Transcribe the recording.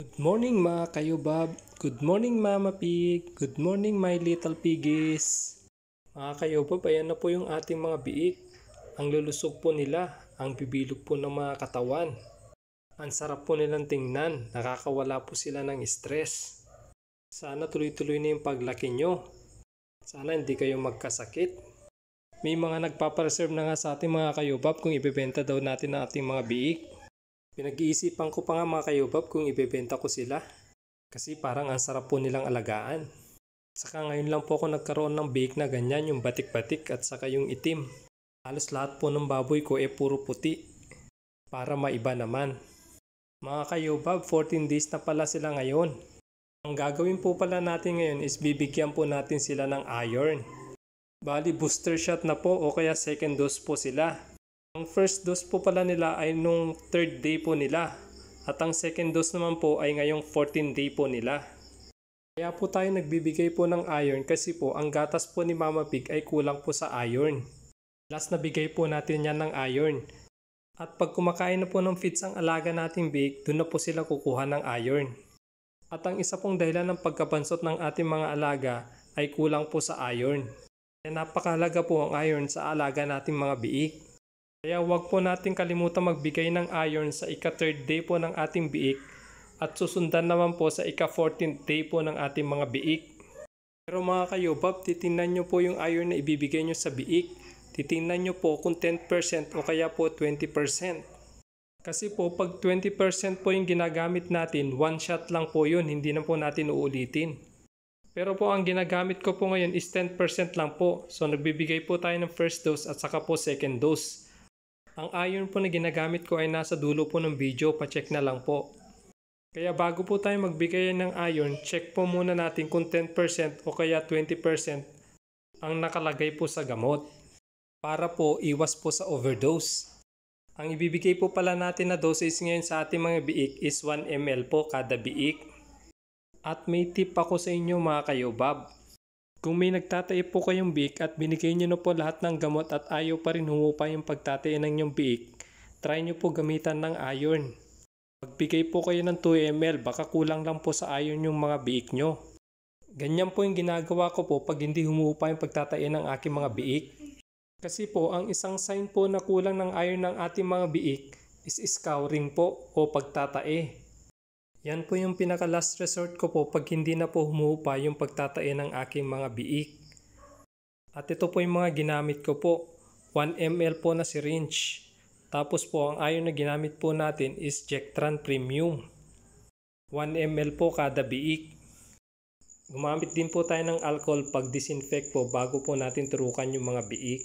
Good morning mga kayubab. Good morning Mama Pig. Good morning my little piggies. Mga kayubab, ayan na po yung ating mga biik. Ang lulusog po nila, ang bibilog po ng mga katawan. Ang sarap po nilang tingnan, nakakawala po sila ng stress. Sana tuloy-tuloy na yung paglaki nyo. Sana hindi kayo magkasakit. May mga nagpapareserve na nga sa ating mga kayubab kung ibebenta daw natin ang ating mga biik. Pinag-iisipan ko pa nga mga kayubab kung ibebenta ko sila. Kasi parang ang sarap po nilang alagaan. Saka ngayon lang po ako nagkaroon ng biik na ganyan, yung batik-batik at saka yung itim. Halos lahat po ng baboy ko puro puti. Para maiba naman. Mga kayubab, 14 days na pala sila ngayon. Ang gagawin po pala natin ngayon is bibigyan po natin sila ng iron. Bali booster shot na po o kaya second dose po sila. Ang first dose po pala nila ay nung 3rd day po nila. At ang second dose naman po ay ngayong 14th day po nila. Kaya po tayo nagbibigay po ng iron kasi po ang gatas po ni Mama Pig ay kulang po sa iron. Last na bigay po natin yan ng iron. At pag kumakain na po ng feeds ang alaga nating biik, doon na po sila kukuha ng iron. At ang isa pong dahilan ng pagkabansot ng ating mga alaga ay kulang po sa iron. Kaya napakahalaga po ang iron sa alaga nating mga biik. Kaya huwag po natin kalimutan magbigay ng iron sa ika-3rd day po ng ating biik at susundan naman po sa ika-14th day po ng ating mga biik. Pero mga kayubab, titingnan nyo po yung iron na ibibigay nyo sa biik. Titingnan nyo po kung 10% o kaya po 20%. Kasi po pag 20% po yung ginagamit natin, one shot lang po yun, hindi na po natin uulitin. Pero po ang ginagamit ko po ngayon is 10% lang po. So nagbibigay po tayo ng first dose at saka po second dose. Ang iron po na ginagamit ko ay nasa dulo po ng video, pa-check na lang po. Kaya bago po tayo magbigay ng iron, check po muna natin kung 10% o kaya 20% ang nakalagay po sa gamot. Para po iwas po sa overdose. Ang ibibigay po pala natin na dosage ngayon sa ating mga biik is 1 ml po kada biik. At may tip ako sa inyo mga kayubab. Kung may nagtatae po kayong biik at binigay nyo na po lahat ng gamot at ayaw pa rin humupa yung pagtatae ng inyong biik, try nyo po gamitan ng iron. Magbigay po kayo ng 2 ml, baka kulang lang po sa iron yung mga biik nyo. Ganyan po yung ginagawa ko po pag hindi humupa yung pagtatae ng aking mga biik. Kasi po ang isang sign po na kulang ng iron ng ating mga biik is scouring po o pagtatae. Yan po yung pinaka last resort ko po pag hindi na po humupa yung pagtatae ng aking mga biik. At ito po yung mga ginamit ko po. 1 ml po na syringe. Tapos po ang iron na ginamit po natin is Jectran Premium. 1 ml po kada biik. Gumamit din po tayo ng alcohol pag disinfect po bago po natin turukan yung mga biik.